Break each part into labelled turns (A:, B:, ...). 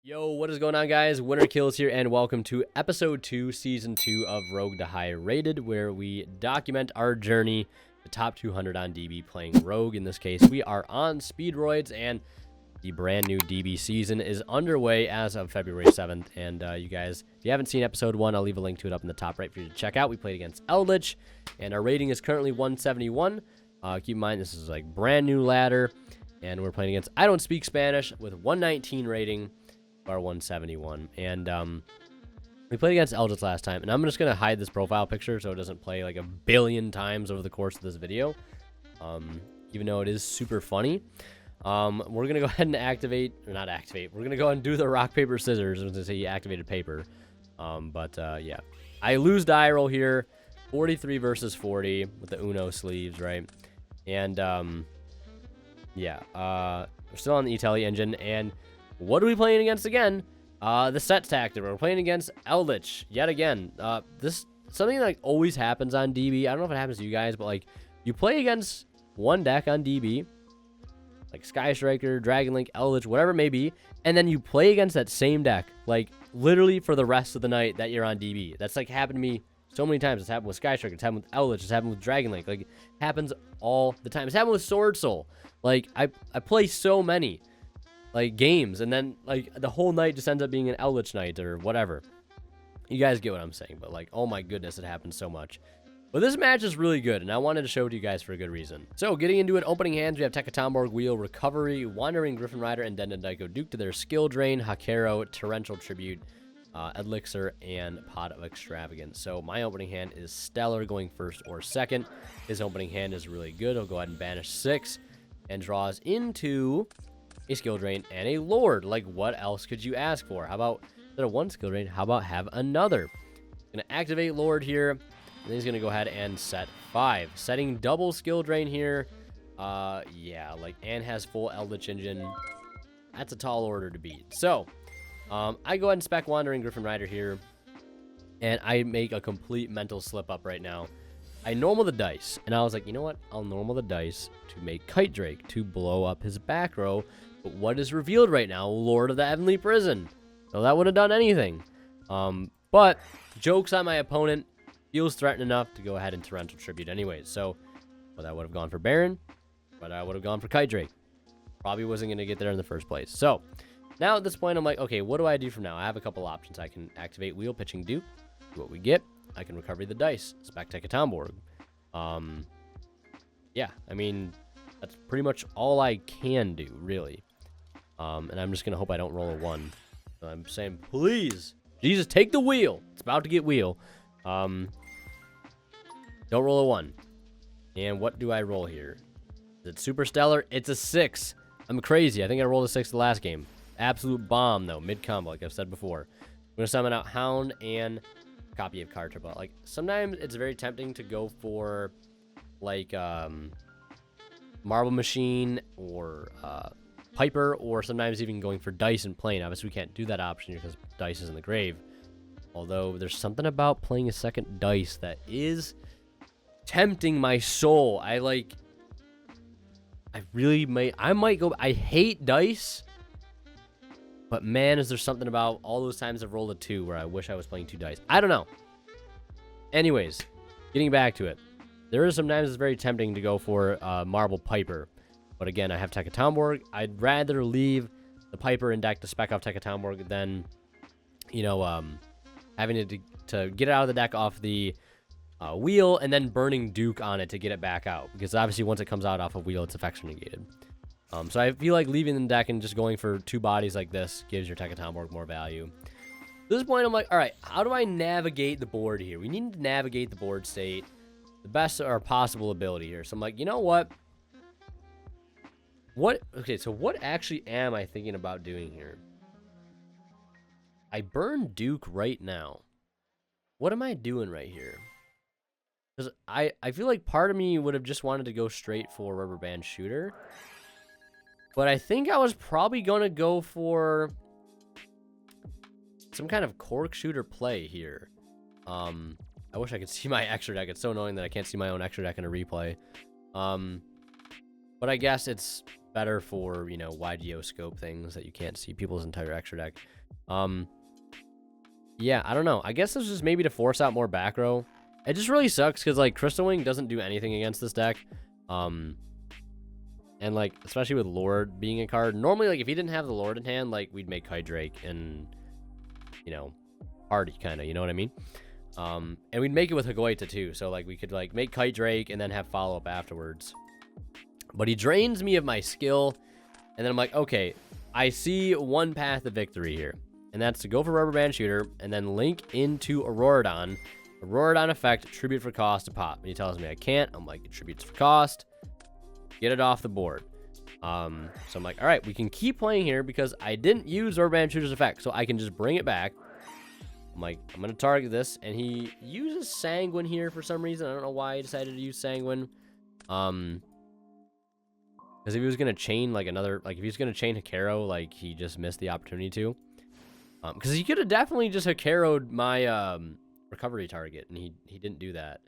A: Yo, what is going on, guys? Winner Kills here, and welcome to episode 2, season 2 of Rogue to High Rated, where we document our journey to top 200 on DB playing Rogue. In this case, we are on Speedroids, and the brand new DB season is underway as of February 7th. And you guys, if you haven't seen episode 1, I'll leave a link to it up in the top right for you to check out. We played against Eldlich, and our rating is currently 171. Keep in mind, this is like brand new ladder, and we're playing against I Don't Speak Spanish with 119 rating. Our 171, and we played against Eldlich last time, and I'm just gonna hide this profile picture so it doesn't play like a billion times over the course of this video, even though it is super funny. We're gonna go ahead and we're gonna go ahead and do the rock paper scissors. I was gonna say you activated paper, yeah, I lose die roll here, 43 versus 40 with the Uno sleeves, right? And yeah, we're still on the Eldlich engine, and what are we playing against again? The set tactic. We're playing against Eldlich yet again. This something that like always happens on DB. I don't know if it happens to you guys, but like you play against one deck on DB, like Sky Striker, Dragon Link, Eldlich, whatever it may be, and then you play against that same deck, like literally for the rest of the night that you're on DB. That's like happened to me so many times. It's happened with Sky Striker, it's happened with Eldlich, it's happened with Dragon Link. Like it happens all the time. It's happened with Sword Soul. Like I play so many like games, and then like the whole night just ends up being an Eldlich night or whatever. You guys get what I'm saying, but like, oh my goodness, it happens so much. But this match is really good, and I wanted to show it to you guys for a good reason. So getting into it, opening hands, we have Tekatomborg, Wheel, Recovery, Wandering Griffin Rider, and Dendendaiko Duke to their Skill Drain, Hakero, Torrential Tribute, Elixir, and Pot of Extravagance. So my opening hand is stellar, going first or second. His opening hand is really good. He'll go ahead and banish 6 and draws into a skill drain and a lord. Like, what else could you ask for? How about, instead of one skill drain, how about have another? Gonna activate lord here, and then he's gonna go ahead and set 5, setting double skill drain here. Yeah, like, and has full Eldlich engine. That's a tall order to beat. So I go ahead and spec Wandering Griffin Rider here, and I make a complete mental slip up right now. I normal the dice, and I was like, you know what, I'll normal the dice to make Kite Drake to blow up his back row. But what is revealed right now? Lord of the Heavenly Prison. So that would have done anything. But joke's on my opponent. Feels threatened enough to go ahead and Torrential Tribute anyways. So, well, that would have gone for Baron, but I would have gone for Kite Drake. Probably wasn't going to get there in the first place. So, now at this point, I'm like, okay, what do I do from now? I have a couple options. I can activate Wheel, Pitching Duke. What we get, I can recover the dice. Spec Tekatomborg. Yeah, I mean, that's pretty much all I can do, really. And I'm just going to hope I don't roll a 1. So I'm saying, please, Jesus, take the wheel. It's about to get wheel. Don't roll a 1. And what do I roll here? Is it Super Stellar? It's a 6. I'm crazy. I think I rolled a 6 the last game. Absolute bomb, though. Mid-combo, like I've said before. I'm going to summon out Hound and copy of card triple. Like, sometimes it's very tempting to go for, like, Marble Machine or Piper, or sometimes even going for dice and playing. Obviously, we can't do that option because dice is in the grave. Although, there's something about playing a second dice that is tempting my soul. I might go, I hate dice, but man, is there something about all those times I've rolled a 2 where I wish I was playing 2 dice. I don't know. Anyways, getting back to it. There is sometimes it's very tempting to go for Marble Piper. But again, I have Tekatomborg. I'd rather leave the Piper in deck to spec off Tekatomborg than, you know, having to get it out of the deck off the wheel and then burning Duke on it to get it back out. Because obviously once it comes out off a wheel, its effects are negated. So I feel like leaving the deck and just going for 2 bodies like this gives your Tekatomborg more value. At this point, I'm like, all right, how do I navigate the board here? We need to navigate the board state the best of our possible ability here. So I'm like, you know what? Okay, so what actually am I thinking about doing here? I burn Duke right now. What am I doing right here? Because I feel like part of me would have just wanted to go straight for Rubber Band Shooter. But I think I was probably going to go for some kind of Cork Shooter play here. I wish I could see my extra deck. It's so annoying that I can't see my own extra deck in a replay. But I guess it's better for, you know, wide geoscope things that you can't see people's entire extra deck. Yeah, I don't know. I guess this is just maybe to force out more back row. It just really sucks because, like, Crystal Wing doesn't do anything against this deck. And, like, especially with Lord being a card. Normally, like, if he didn't have the Lord in hand, like, we'd make Kite Drake and, you know, party kind of, you know what I mean? And we'd make it with Hagoita, too. So, like, we could, like, make Kite Drake and then have follow-up afterwards. But he drains me of my skill. And then I'm like, okay, I see one path to victory here. And that's to go for Rubber Band Shooter and then link into Auroradon. Auroradon effect, tribute for cost to pop. And he tells me I can't. I'm like, it tributes for cost. Get it off the board. So I'm like, all right, we can keep playing here because I didn't use Rubber Band Shooter's effect. So I can just bring it back. I'm like, I'm going to target this. And he uses Sanguine here for some reason. I don't know why he decided to use Sanguine. Because if he was going to chain, like, another... Like, if he was going to chain Hikaru, like, he just missed the opportunity to. Because he could have definitely just Hikaru'd my, recovery target. And he didn't do that.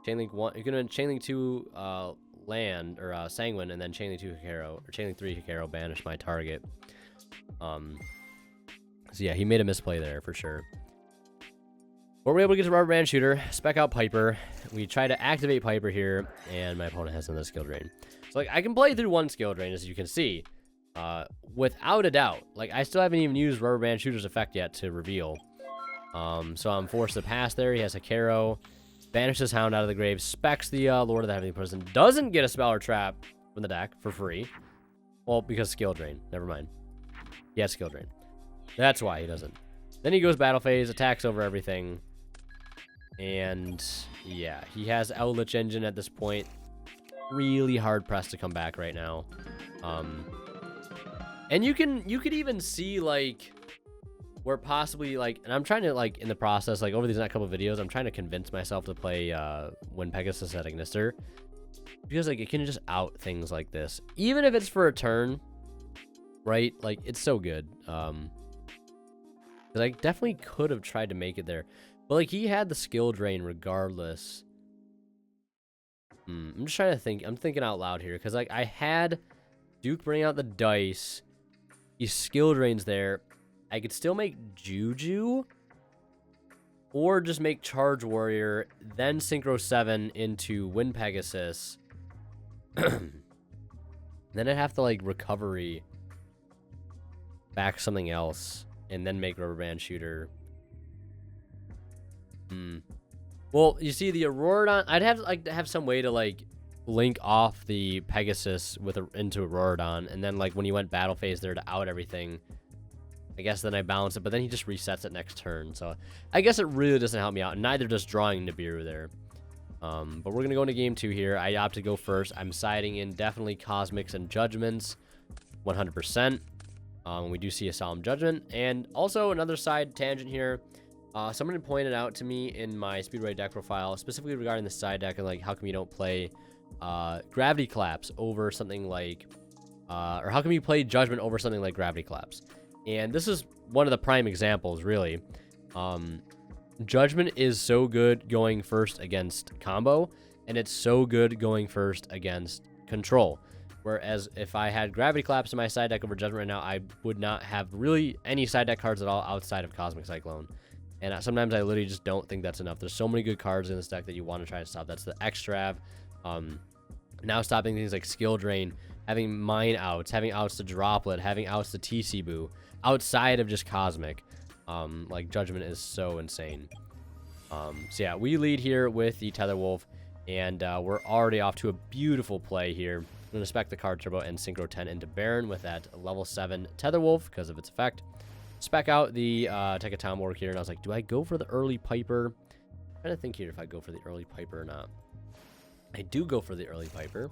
A: Chainlink 1... You're going to Chainlink 2, land, or, Sanguine, and then Chainlink 2 Hikaru. Or Chainlink 3 Hikaru, banish my target. So, yeah, he made a misplay there, for sure. But we're able to get to Rubber Band Shooter, spec out Piper. We try to activate Piper here, and my opponent has another skill drain. So, like, I can play through one skill drain, as you can see, without a doubt. Like, I still haven't even used Rubber Band Shooter's effect yet to reveal. So I'm forced to pass there. He has Hikaru, banishes Hound out of the grave, specs the Lord of the Heavenly Prison, doesn't get a spell or trap from the deck for free. Well, because skill drain. Never mind. He has skill drain. That's why he doesn't. Then he goes battle phase, attacks over everything. And yeah, he has Eldlich Engine at this point. Really hard pressed to come back right now. And you could even see, like, where possibly, like, and I'm trying to, like, in the process, like, over these next couple of videos, I'm trying to convince myself to play Wind Pegasus at Ignister. Because, like, it can just out things like this. Even if it's for a turn, right? Like, it's so good. Because I definitely could have tried to make it there. But, like, he had the skill drain regardless. I'm just trying to think. I'm thinking out loud here. Because, like, I had Duke bring out the dice. He skill drains there. I could still make Juju. Or just make Charge Warrior. Then Synchro 7 into Wind Pegasus. Then I'd have to, like, recovery back something else. And then make Rubber Band Shooter. Well, you see, the Auroradon, I'd have like to have some way to, like, link off the Pegasus with into Auroradon, and then, like, when he went battle phase there to out everything, I guess then I balance it, but then he just resets it next turn. So I guess it really doesn't help me out. Neither does drawing Nibiru there. But we're gonna go into game 2 here. I opt to go first. I'm siding in definitely Cosmics and Judgments, 100%. We do see a Solemn Judgment, and also another side tangent here. Someone had pointed out to me in my Speedroid deck profile, specifically regarding the side deck, and, like, how come you don't play Gravity Collapse over something like, or how come you play Judgment over something like Gravity Collapse? And this is one of the prime examples, really. Judgment is so good going first against combo, and it's so good going first against control. Whereas if I had Gravity Collapse in my side deck over Judgment right now, I would not have really any side deck cards at all outside of Cosmic Cyclone. And sometimes I literally just don't think that's enough. There's so many good cards in this deck that you want to try to stop. That's the Extrav. Now stopping things like Skill Drain, having Mine outs, having outs to Droplet, having outs to TC Boo, outside of just Cosmic. Like, Judgment is so insane. So yeah, we lead here with the Tether Wolf, and we're already off to a beautiful play here. I'm going to spec the card Turbo and Synchro 10 into Baron with that level 7 Tether Wolf because of its effect. Spec out the Tekatom work here, and I was like, do I go for the early Piper? I'm trying to think here if I go for the early Piper or not. I do go for the early Piper,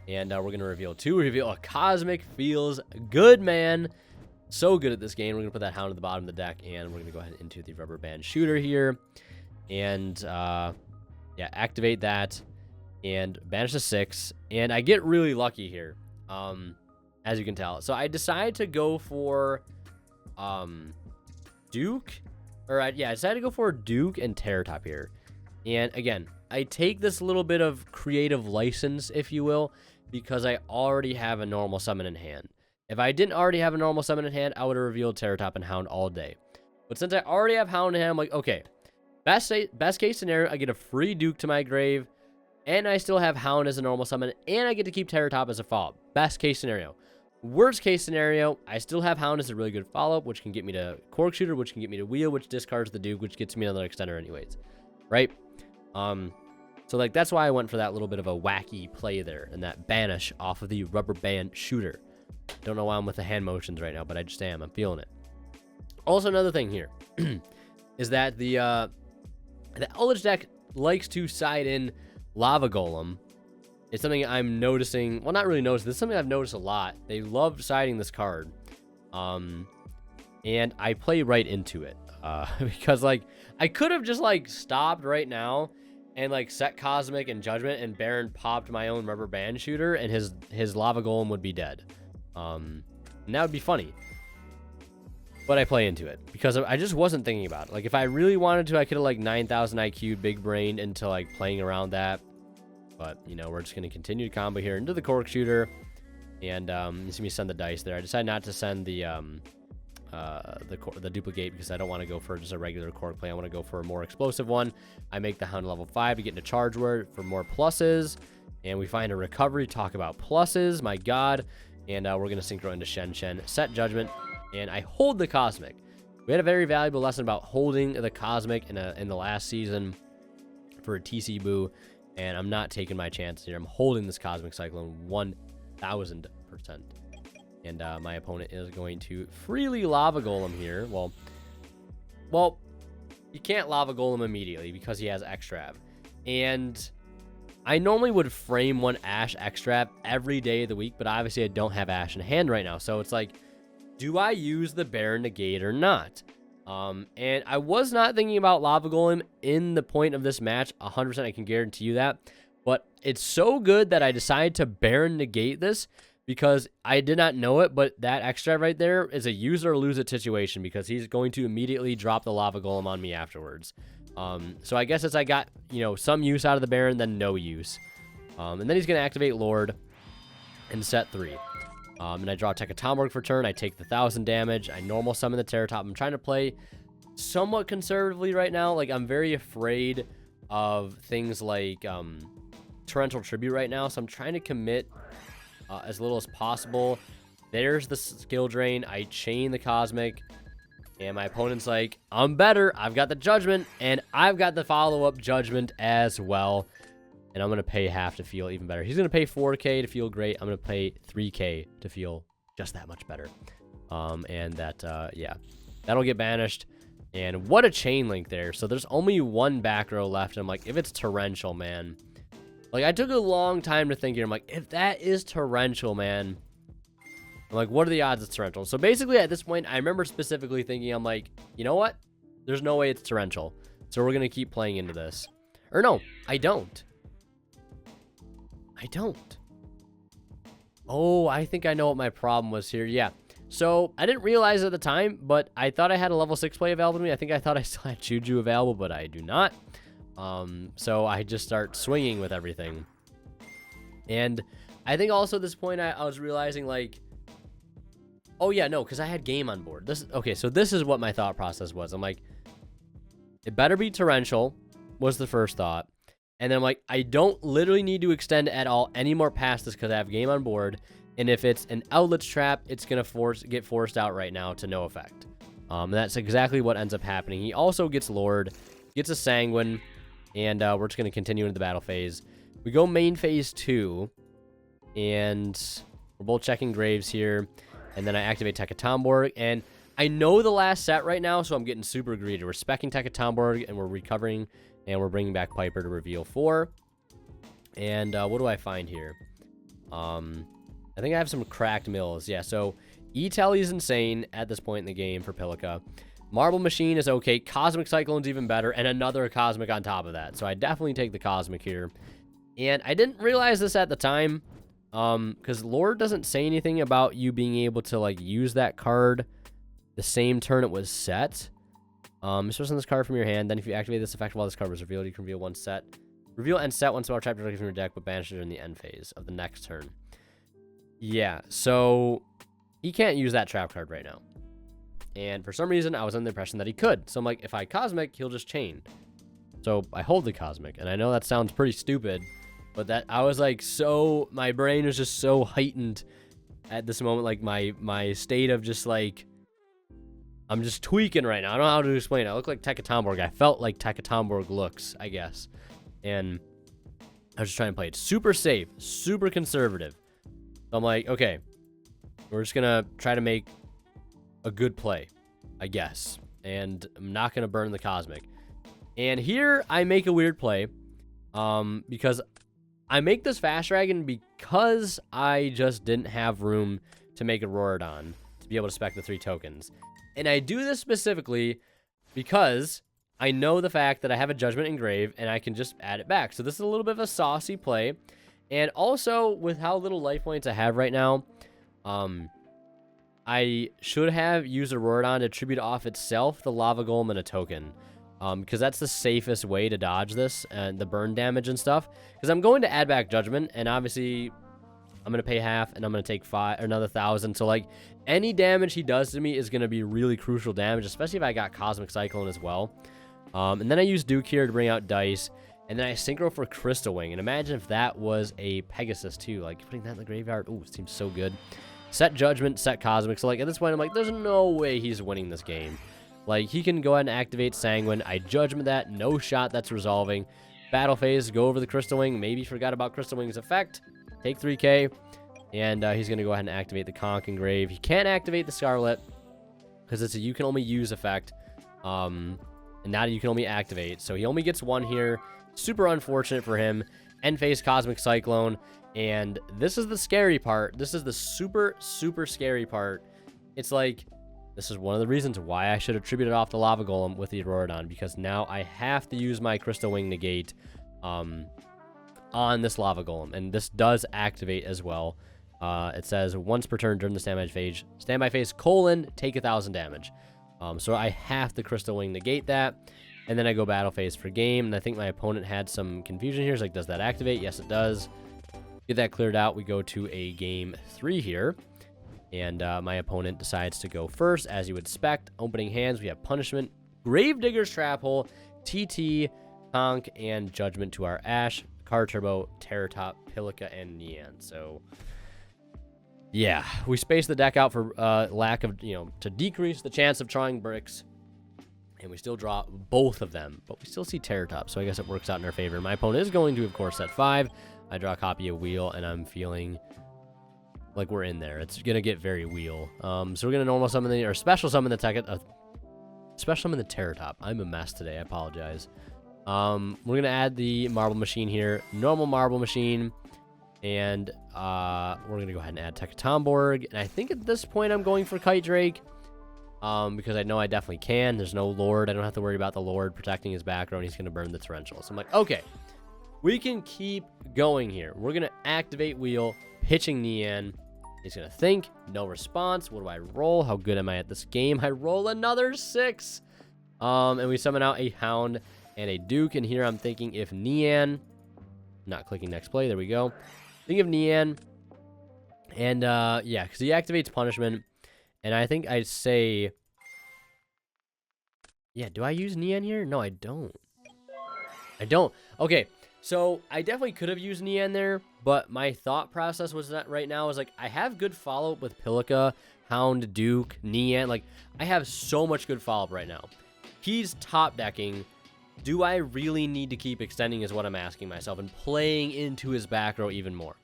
A: and we're going to reveal 2. Reveal a Cosmic. Feels good, man. So good at this game. We're going to put that Hound at the bottom of the deck, and we're going to go ahead into the Rubber Band Shooter here, and yeah, activate that, and banish the 6, and I get really lucky here, as you can tell. So I decide to go for Duke, or I decided to go for Duke and Terror Top here. And again, I take this little bit of creative license, if you will, because I already have a normal summon in hand. If I didn't already have a normal summon in hand, I would have revealed Terratop and Hound all day. But since I already have Hound in hand, I'm like, okay, best case scenario, I get a free Duke to my grave, and I still have Hound as a normal summon, and I get to keep Terratop as a follow-up. Best case scenario. Worst case scenario, I still have Hound as a really good follow-up, which can get me to Cork Shooter, which can get me to Wheel, which discards the Duke, which gets me another extender anyways. Right? So, like, that's why I went for that little bit of a wacky play there, and that banish off of the Rubber Band Shooter. Don't know why I'm with the hand motions right now, but I just am. I'm feeling it. Also, another thing here is that the Eldlich deck likes to side in Lava Golem. It's something I'm noticing. Well, not really noticing. This is something I've noticed a lot. They love siding this card. And I play right into it. Because, like, I could have just, like, stopped right now and, like, set Cosmic and Judgment, and Baron popped my own Rubber Band Shooter, and his Lava Golem would be dead. And that would be funny. But I play into it because I just wasn't thinking about it. Like, if I really wanted to, I could have, like, 9,000 IQ big brained into, like, playing around that. But, you know, we're just going to continue to combo here into the Cork Shooter. And you see me send the dice there. I decided not to send the duplicate because I don't want to go for just a regular Cork play. I want to go for a more explosive one. I make the Hound level 5 to get into Charge Word for more pluses. And we find a recovery. Talk about pluses. My God. And we're going to synchro into Shen Shen. Set Judgment. And I hold the Cosmic. We had a very valuable lesson about holding the Cosmic in the last season for a TC Boo. And I'm not taking my chances here. I'm holding this Cosmic Cyclone 1,000%. And my opponent is going to freely Lava Golem here. Well, you can't Lava Golem immediately because he has Extrav. And I normally would frame one Ash Extrav every day of the week, but obviously I don't have Ash in hand right now. So it's like, do I use the Baron Negate or not? And I was not thinking about Lava Golem in the point of this match. 100%, I can guarantee you that. But it's so good that I decided to Baron Negate this because I did not know it, but that extra right there is a use or lose it situation because he's going to immediately drop the Lava Golem on me afterwards. So I guess as I got, you know, some use out of the Baron, then no use. And then he's going to activate Lord and set 3. And I draw Tekatomborg for turn. I take the 1,000 damage. I normal summon the Terratop. I'm trying to play somewhat conservatively right now. Like, I'm very afraid of things like Torrential Tribute right now. So I'm trying to commit as little as possible. There's the skill drain. I chain the Cosmic. And my opponent's like, I'm better. I've got the Judgment. And I've got the follow-up Judgment as well. And I'm going to pay half to feel even better. He's going to pay 4K to feel great. I'm going to pay 3K to feel just that much better. And that, yeah, that'll get banished. And what a chain link there. So there's only one back row left. And I'm like, if it's Torrential, man. Like, I took a long time to think here. I'm like, if that is Torrential, man. I'm like, what are the odds it's Torrential? So basically at this point, I remember specifically thinking, I'm like, you know what? There's no way it's Torrential. So we're going to keep playing into this. Or no, I don't. I don't. Oh, I think I know what my problem was here. Yeah. So I didn't realize at the time, but I thought I had a level 6 play available to me. I think I thought I still had Juju available, but I do not. So I just start swinging with everything. And I think also at this point, I was realizing, like, oh yeah, no, because I had game on board. Okay, so this is what my thought process was. I'm like, it better be Torrential, was the first thought. And then I'm like, I don't literally need to extend at all any more past this because I have game on board. And if it's an Eldlich trap, it's going to get forced out right now to no effect. And that's exactly what ends up happening. He also gets Lord, gets a Sanguine, and we're just going to continue into the battle phase. We go main phase 2, and we're both checking Graves here. And then I activate Tekatomborg, and I know the last set right now, so I'm getting super greedy. We're specking Tekatomborg, and we're recovering. And we're bringing back Piper to reveal 4. And what do I find here? I think I have some cracked mills. Yeah, so E-Tally is insane at this point in the game for Pilica. Marble Machine is okay. Cosmic Cyclone's even better. And another Cosmic on top of that. So I definitely take the Cosmic here. And I didn't realize this at the time. Because Lord doesn't say anything about you being able to, like, use that card the same turn it was set. Especially this card from your hand. Then if you activate this effect while this card was revealed, you can reveal one set Reveal end set one spell trap directly from your deck, but banish it during the end phase of the next turn. Yeah, so he can't use that trap card right now. And for some reason, I was under the impression that he could. So I'm like, if I Cosmic, he'll just chain. So I hold the Cosmic. And I know that sounds pretty stupid, but that I was like, so my brain was just so heightened at this moment. Like my state of just like, I'm just tweaking right now. I don't know how to explain it. I look like Tekka Tomborg. I felt like Tekka Tomborg looks, I guess. And I was just trying to play it super safe, super conservative. So I'm like, okay, we're just going to try to make a good play, I guess. And I'm not going to burn the Cosmic. And here I make a weird play because I make this Fast Dragon because I just didn't have room to make a Rorodon to be able to spec the 3 tokens. And I do this specifically because I know the fact that I have a Judgment Engrave and I can just add it back. So this is a little bit of a saucy play. And also, with how little life points I have right now, I should have used a Rorodon to tribute off itself, the Lava Golem, and a token. Because that's the safest way to dodge this and the burn damage and stuff. Because I'm going to add back Judgment, and obviously I'm going to pay half, and I'm going to take another 1,000. So, like, any damage he does to me is going to be really crucial damage, especially if I got Cosmic Cyclone as well. And then I use Duke here to bring out dice. And then I synchro for Crystal Wing. And imagine if that was a Pegasus, too. Like, putting that in the graveyard. Ooh, it seems so good. Set Judgment, set Cosmic. So, like, at this point, I'm like, there's no way he's winning this game. Like, he can go ahead and activate Sanguine. I Judgment that. No shot that's resolving. Battle phase, go over the Crystal Wing. Maybe forgot about Crystal Wing's effect. Take 3k. And he's going to go ahead and activate the Conch Engrave. He can't activate the Scarlet because it's a you can only use effect. And now you can only activate. So he only gets 1 here. Super unfortunate for him. End phase Cosmic Cyclone. And this is the scary part. This is the super, super scary part. It's like, this is one of the reasons why I should have tributed off the Lava Golem with the Aurorodon, because now I have to use my Crystal Wing negate on this Lava Golem. And this does activate as well. It says once per turn during the standby phase, take 1,000 damage. So I have to Crystal Wing negate that. And then I go battle phase for game. And I think my opponent had some confusion here. It's like, does that activate? Yes, it does. Get that cleared out. We go to a game 3 here. And my opponent decides to go first, as you would expect. Opening hands, we have Punishment, Gravedigger's Trap Hole, TT, Conch, and Judgment to our Ash, Card Turbo, Terror Top, Pilica, and Nian. So, yeah, we space the deck out for lack of, to decrease the chance of drawing bricks. And we still draw both of them, but we still see Terror Top, so I guess it works out in our favor. My opponent is going to, of course, set 5. I draw a copy of Wheel, and I'm feeling like we're in there. It's going to get very Wheel. So we're going to normal summon or special summon the special summon the Terror Top. I'm a mess today. I apologize. We're going to add the Marble Machine here. Normal Marble Machine. And we're going to go ahead and add Tekka Tomborg. And I think at this point I'm going for Kite Drake. Because I know I definitely can. There's no Lord. I don't have to worry about the Lord protecting his back row, and he's going to burn the Torrential. So I'm like, okay, we can keep going here. We're going to activate Wheel, pitching Nian. He's going to think, no response. What do I roll? How good am I at this game? I roll another 6. And we summon out a Hound and a Duke. And here I'm thinking if Nian, not clicking next play, there we go. Think of Nian. And yeah, because he activates Punishment. And I think I'd say, yeah, do I use Nian here? No, I don't. I don't. Okay, so I definitely could have used Nian there, but my thought process was that right now is like, I have good follow-up with Pilica, Hound, Duke, Nian. Like, I have so much good follow-up right now. He's top decking. Do I really need to keep extending is what I'm asking myself and playing into his back row even more?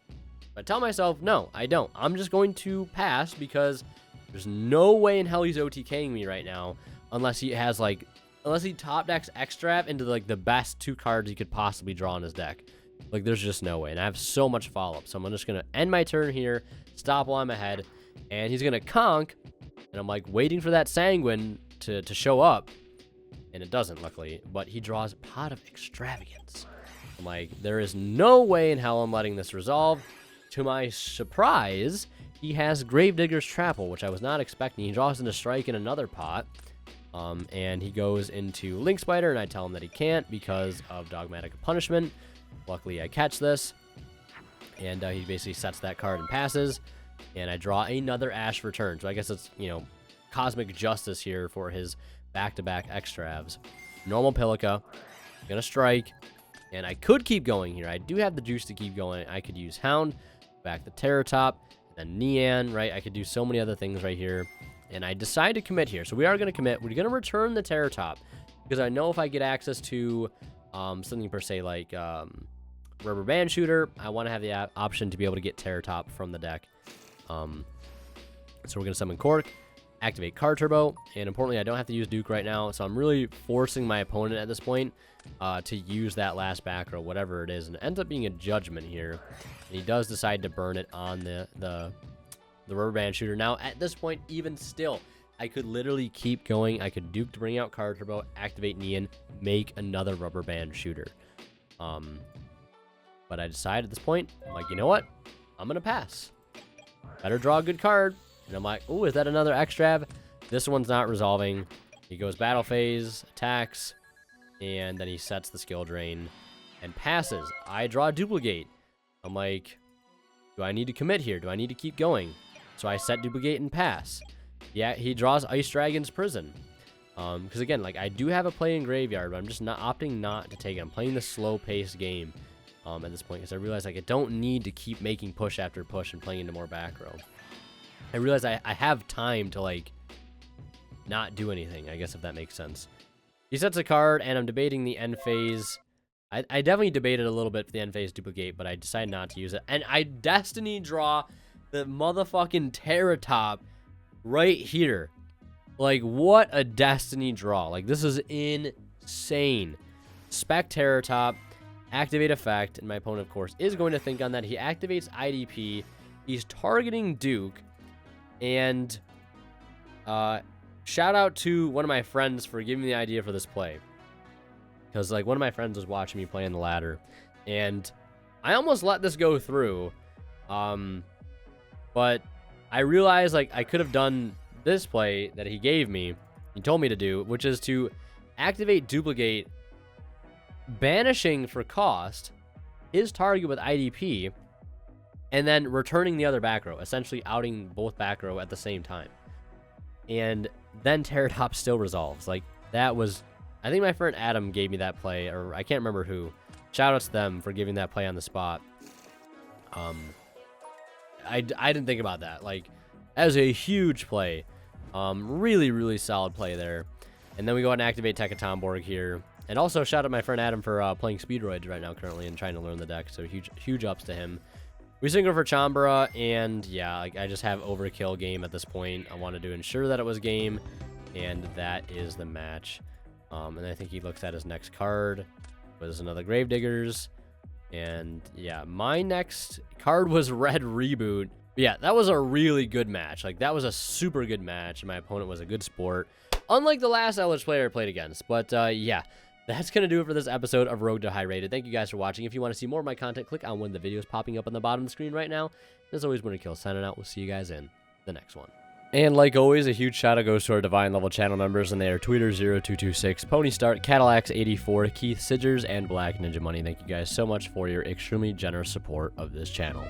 A: But I tell myself, no, I don't. I'm just going to pass because there's no way in hell he's OTKing me right now unless he has, like, unless he top decks Extrap into, like, the best 2 cards he could possibly draw in his deck. Like, there's just no way. And I have so much follow-up. So I'm just going to end my turn here, stop while I'm ahead, and he's going to Conch, and I'm, like, waiting for that Sanguine to show up, and it doesn't, luckily. But he draws Pot of Extravagance. I'm like, there is no way in hell I'm letting this resolve. To my surprise, he has Gravedigger's Trap Hole, which I was not expecting. He draws into Strike in another pot. And he goes into Link Spider, and I tell him that he can't because of Dogmatic Punishment. Luckily, I catch this, and he basically sets that card and passes, and I draw another Ash return. So I guess it's, you know, cosmic justice here for his back-to-back extravs. Normal Pilica, gonna strike, and I could keep going here. I do have the juice to keep going. I could use Hound, back the Terratop, then Nian, right? I could do so many other things right here, and I decide to commit here. So we are gonna commit. We're gonna return the Terratop, because I know if I get access to something per se like Rubber Band Shooter, I want to have the option to be able to get Terratop from the deck. So we're going to summon Cork, activate Card Turbo, and importantly, I don't have to use Duke right now, so I'm really forcing my opponent at this point to use that last back row, whatever it is, and it ends up being a Judgment here. And he does decide to burn it on the Rubber Band Shooter. Now, at this point, even still, I could literally keep going. I could Duke to bring out Card Turbo, activate Nian, make another Rubber Band Shooter. But I decided at this point, I'm like, you know what? I'm going to pass. Better draw a good card. And I'm like, oh, is that another Extrav? This one's not resolving. He goes Battle Phase, attacks, and then he sets the skill drain and passes. I draw a Duplicate. I'm like, do I need to commit here? Do I need to keep going? So I set Duplicate and pass. Yeah, he draws Ice Dragon's Prison. Because again, like, I do have a play in Graveyard, but I'm just opting not to take it. I'm playing the slow-paced game at this point, because I realize, like, I don't need to keep making push after push and playing into more back row. I realize I have time to, like, not do anything, I guess, if that makes sense. He sets a card, and I'm debating the end phase. I definitely debated a little bit for the end phase Duplicate, but I decided not to use it. And I Destiny draw the motherfucking Terratop right here. Like, what a Destiny draw. Like, this is insane. Spec Terratop, activate effect, and my opponent, of course, is going to think on that. He activates IDP. He's targeting Duke. And shout out to one of my friends for giving me the idea for this play. Because, like, one of my friends was watching me play in the ladder. And I almost let this go through. But I realized, like, I could have done this play that he gave me, he told me to do, which is to activate Duplicate, banishing for cost his target with IDP, and then returning the other back row, essentially outing both back row at the same time. And then Terratop still resolves. Like, that was, I think my friend Adam gave me that play, or I can't remember who. Shout out to them for giving that play on the spot. I didn't think about that. Like, that was a huge play. Really, really solid play there. And then we go ahead and activate Tekatomborg here. And also shout out my friend Adam for playing Speedroid right now currently and trying to learn the deck. So huge ups to him. We synchro for Chambara, and yeah, like, I just have overkill game at this point. I wanted to ensure that it was game, and that is the match. And I think he looks at his next card. Was another Gravediggers. And yeah, my next card was Red Reboot. But yeah, that was a really good match. Like, that was a super good match, and my opponent was a good sport. Unlike the last Eldlich player I played against. But yeah, that's going to do it for this episode of Rogue to High Rated. Thank you guys for watching. If you want to see more of my content, click on one of the videos popping up on the bottom of the screen right now. As always, WinterKill signing out. We'll see you guys in the next one. And like always, a huge shout out goes to our Divine Level channel members, and they are Tweeter0226, Pony Start, Cadillacs84, Keith Sidgers, and Black Ninja Money. Thank you guys so much for your extremely generous support of this channel.